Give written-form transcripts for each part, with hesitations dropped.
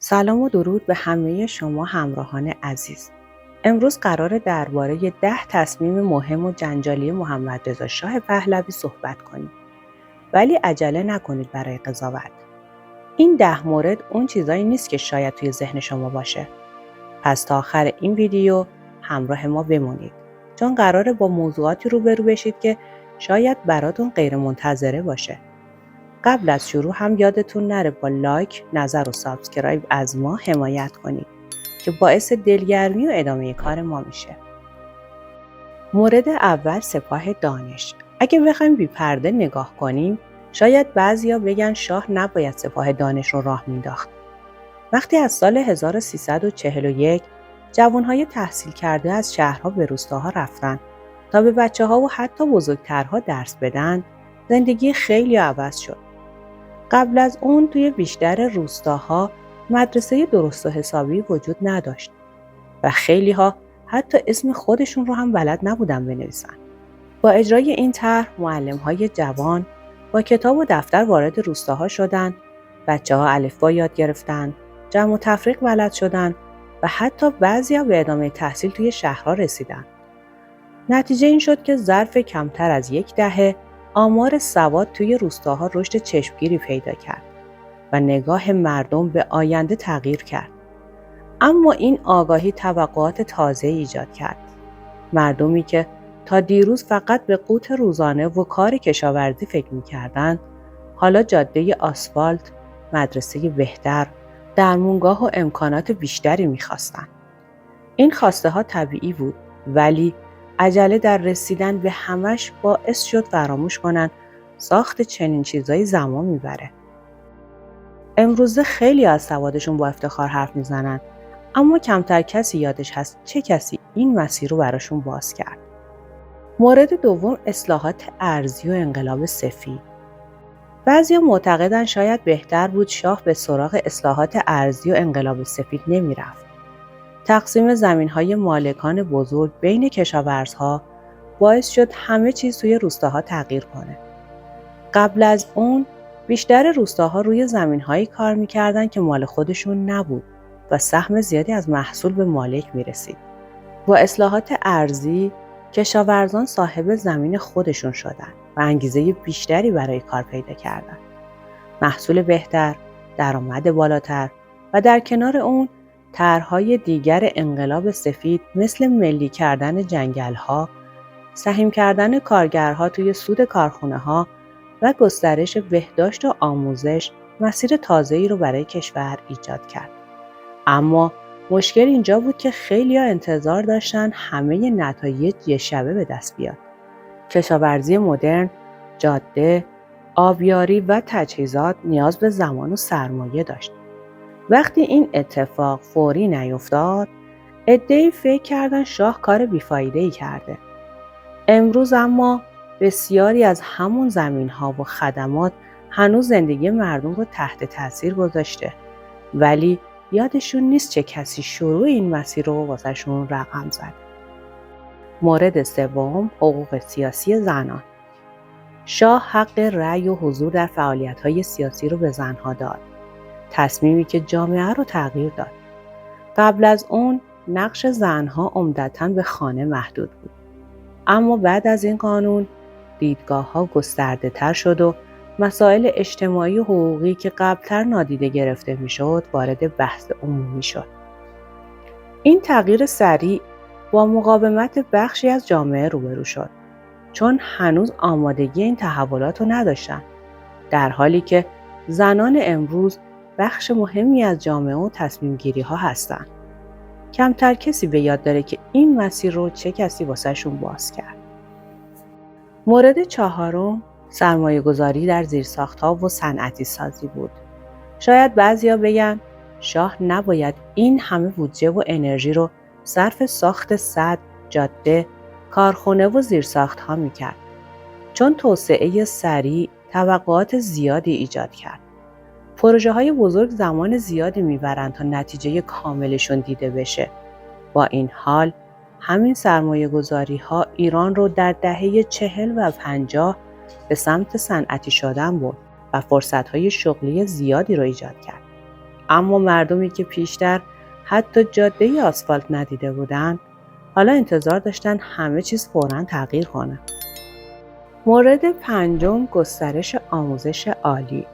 سلام و درود به همه شما همراهان عزیز. امروز قراره درباره 10 تصمیم مهم و جنجالی محمدرضا شاه پهلوی صحبت کنیم. ولی عجله نکنید برای قضاوت. این 10 مورد اون چیزایی نیست که شاید توی ذهن شما باشه. پس تا آخر این ویدیو همراه ما بمونید. چون قراره با موضوعاتی روبرو بشید که شاید براتون غیر منتظره باشه. قبل از شروع هم یادتون نره با لایک، نظر و سابسکرایب از ما حمایت کنید که باعث دلگرمی و ادامه کار ما میشه. مورد اول سپاه دانش. اگه بخوایم بی پرده نگاه کنیم، شاید بعضیا بگن شاه نباید سپاه دانش رو راه مینداخت. وقتی از سال 1341 جوانهای تحصیل کرده از شهرها به روستاها رفتن تا به بچه‌ها و حتی بزرگترها درس بدن، زندگی خیلی عوض شد. قبل از اون توی بیشتر روستاها مدرسه درست و حسابی وجود نداشت و خیلی‌ها حتی اسم خودشون رو هم بلد نبودن بنویسن. با اجرای این طرح معلم‌های جوان با کتاب و دفتر وارد روستاها شدن، بچه‌ها الفبا یاد گرفتن، جمع و تفریق بلد شدن و حتی بعضیا به ادامه تحصیل توی شهرها رسیدن. نتیجه این شد که ظرف کمتر از 1 دهه آمار سواد توی روستاها رشد چشمگیری پیدا کرد و نگاه مردم به آینده تغییر کرد. اما این آگاهی توقعات تازه ایجاد کرد. مردمی که تا دیروز فقط به قوت روزانه و کار کشاورزی فکر می‌کردند، حالا جاده آسفالت، مدرسه بهتر، درمونگاه و امکانات بیشتری می‌خواستند. این خواسته ها طبیعی بود، ولی عجله در رسیدن به همش باعث شد فراموش کنن ساخت چنین چیزایی زمان میبره. امروزه خیلی از سوادشون با افتخار حرف میزنن، اما کمتر کسی یادش هست چه کسی این مسیر رو براشون باز کرد. مورد دوم اصلاحات ارضی و انقلاب سفید. بعضیا معتقدن شاید بهتر بود شاه به سراغ اصلاحات ارضی و انقلاب سفید نمیرفت. تقسیم زمین‌های مالکان بزرگ بین کشاورزها باعث شد همه چیز توی روستاها تغییر کنه. قبل از اون بیشتر روستاها روی زمین‌هایی کار می‌کردن که مال خودشون نبود و سهم زیادی از محصول به مالک می‌رسید. با اصلاحات ارضی کشاورزان صاحب زمین خودشون شدن و انگیزه بیشتری برای کار پیدا کردن. محصول بهتر، درآمد بالاتر و در کنار اون طرح‌های دیگر انقلاب سفید مثل ملی کردن جنگل‌ها، سهیم کردن کارگرها توی سود کارخانه‌ها و گسترش بهداشت و آموزش مسیر تازه‌ای رو برای کشور ایجاد کرد. اما مشکل اینجا بود که خیلی‌ها انتظار داشتن همه نتایج یه شبه به دست بیاد. کشاورزی مدرن، جاده، آبیاری و تجهیزات نیاز به زمان و سرمایه داشت. وقتی این اتفاق فوری نیفتاد، عده‌ای فکر کردن شاه کار بیفایده‌ای کرده. امروز اما بسیاری از همون زمین‌ها و خدمات هنوز زندگی مردم رو تحت تاثیر گذاشته، ولی یادشون نیست چه کسی شروع این مسیر رو واسهشون رقم زد. مورد سوم حقوق سیاسی زنان. شاه حق رأی و حضور در فعالیت‌های سیاسی رو به زنها داد. تصمیمی که جامعه رو تغییر داد. قبل از اون نقش زنها عمدتاً به خانه محدود بود. اما بعد از این قانون دیدگاه‌ها گسترده‌تر شد و مسائل اجتماعی و حقوقی که قبل‌تر نادیده گرفته میشد وارد بحث عمومی شد. این تغییر سریع با مقاومت بخشی از جامعه روبرو شد، چون هنوز آمادگی این تحولات رو نداشتن، در حالی که زنان امروز بخش مهمی از جامعه و تصمیم گیری ها هستن. کمتر کسی به یاد داره که این مسیر رو چه کسی واسه شون باز کرد. مورد چهارم سرمایه گذاری در زیرساخت‌ها و صنعتی سازی بود. شاید بعضیا بگن شاه نباید این همه بودجه و انرژی رو صرف ساخت سد، جاده، کارخونه و زیرساخت‌ها میکرد، چون توسعه سریع توقعات زیادی ایجاد کرد. پروژه‌های بزرگ زمان زیادی میبرند تا نتیجه کاملشون دیده بشه. با این حال همین سرمایه‌گذاری‌ها ایران رو در دهه 40 و 50 به سمت صنعتی شدن برد و فرصت‌های شغلی زیادی رو ایجاد کرد. اما مردمی که پیشتر حتی جاده آسفالت ندیده بودند، حالا انتظار داشتن همه چیز فوراً تغییر کنه. مورد پنجم، گسترش آموزش عالی.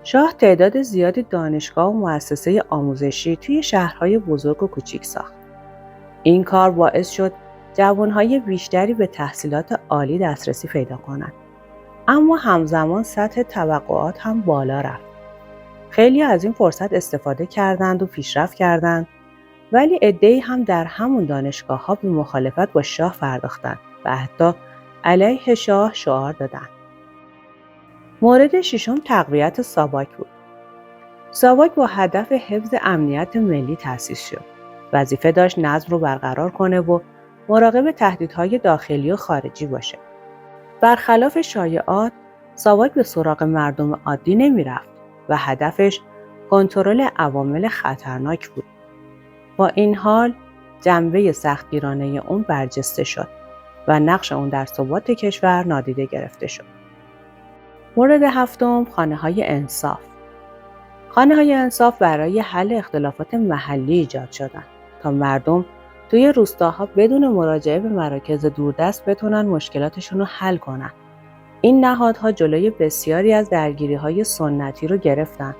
شاه تعداد زیادی دانشگاه و مؤسسه آموزشی توی شهرهای بزرگ و کوچیک ساخت. این کار باعث شد جوانهای بیشتری به تحصیلات عالی دسترسی پیدا کنند. اما همزمان سطح توقعات هم بالا رفت. خیلی از این فرصت استفاده کردند و پیشرفت کردند، ولی عده‌ای هم در همون دانشگاه‌ها به مخالفت با شاه پرداختند و حتی علیه شاه شعار دادند. مورد ششم، تقویت ساواک بود. ساواک با هدف حفظ امنیت ملی تأسیس شد. وظیفه داشت نظم رو برقرار کنه و مراقب تهدیدهای داخلی و خارجی باشه. برخلاف شایعات، ساواک به سراغ مردم عادی نمی‌رفت و هدفش کنترل عوامل خطرناک بود. با این حال، جنبه سختگیرانه اون برجسته شد و نقش اون در ثبات کشور نادیده گرفته شد. مورد هفتم، خانه‌های انصاف. خانه‌های انصاف برای حل اختلافات محلی ایجاد شدند تا مردم توی روستاها بدون مراجعه به مراکز دوردست بتونن مشکلاتشون رو حل کنن. این نهادها جلوی بسیاری از درگیری‌های سنتی رو گرفتن.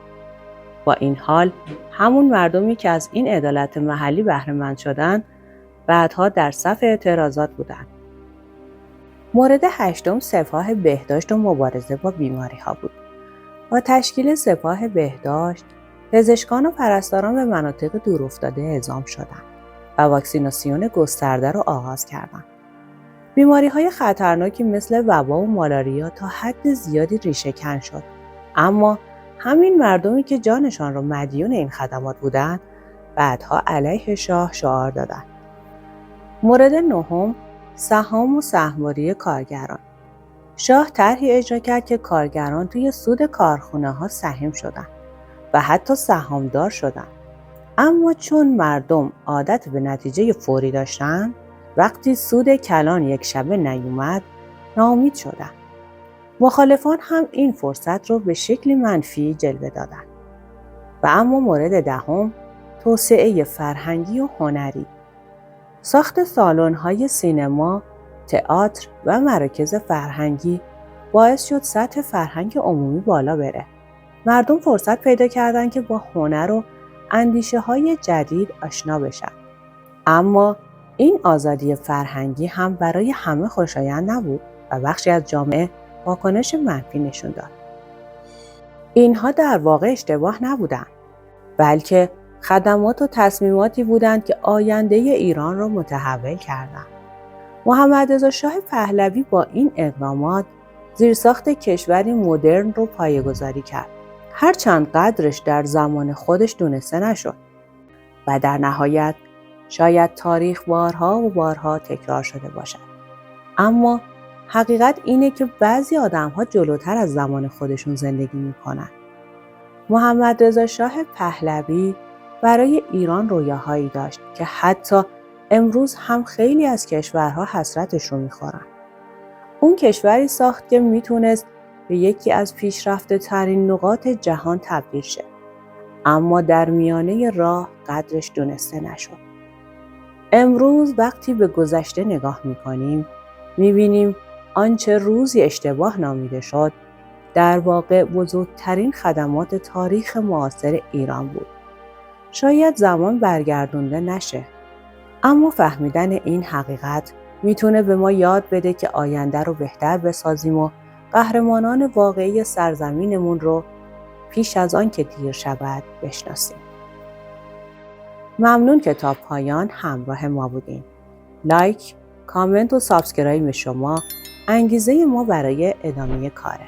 با این حال، همون مردمی که از این عدالت محلی بهره‌مند شدن، بعدها در صف اعتراضات بودند. مورد هشتم، سپاه بهداشت و مبارزه با بیماری‌ها بود. با تشکیل سپاه بهداشت، پزشکان و پرستاران به مناطق دورافتاده اعزام شدند و واکسیناسیون گسترده را آغاز کردند. بیماری‌های خطرناکی مثل وبا و مالاریا تا حد زیادی ریشه‌کن شد، اما همین مردمی که جانشان را مدیون این خدمات بودند، بعدها علیه شاه شعار دادند. مورد نهم، سهام و سهم‌واری کارگران. شاه طرحی اجرا کرد که کارگران توی سود کارخانه‌ها سهم شدند و حتی سهامدار شدند. اما چون مردم عادت به نتیجه فوری داشتند، وقتی سود کلان یک شبه نیومد، ناامید شدند. مخالفان هم این فرصت رو به شکل منفی جلوه دادند. و اما مورد دهم، توسعه فرهنگی و هنری. ساخت سالن‌های سینما، تئاتر و مراکز فرهنگی باعث شد سطح فرهنگ عمومی بالا بره. مردم فرصت پیدا کردند که با هنر و اندیشه‌های جدید آشنا بشن. اما این آزادی فرهنگی هم برای همه خوشایند نبود و بخشی از جامعه واکنش منفی نشون داد. اینها در واقع اشتباه نبودند، بلکه خدمات و تصمیماتی بودند که آینده ایران را متحول کردند. محمدرضا شاه پهلوی با این اقدامات زیرساخت کشوری مدرن رو پایه‌گذاری کرد. هرچند قدرش در زمان خودش دونسته نشد و در نهایت شاید تاریخ بارها و بارها تکرار شده باشد. اما حقیقت اینه که بعضی آدم‌ها جلوتر از زمان خودشون زندگی می‌کنن. محمدرضا شاه پهلوی برای ایران رویاهایی داشت که حتی امروز هم خیلی از کشورها حسرتش رو می‌خورن. اون کشوری ساخت که میتونست به یکی از پیشرفته ترین نقاط جهان تبدیل شه. اما در میانه راه قدرش دونسته نشد. امروز وقتی به گذشته نگاه میکنیم، میبینیم آنچه روزی اشتباه نامیده شد، در واقع بزرگترین خدمات تاریخ معاصر ایران بود. شاید زمان برگردونده نشه، اما فهمیدن این حقیقت میتونه به ما یاد بده که آینده رو بهتر بسازیم و قهرمانان واقعی سرزمینمون رو پیش از آن که دیر شود بشناسیم. ممنون که تا پایان همراه ما بودین. لایک، کامنت و سابسکرایب شما انگیزه ما برای ادامه کاره.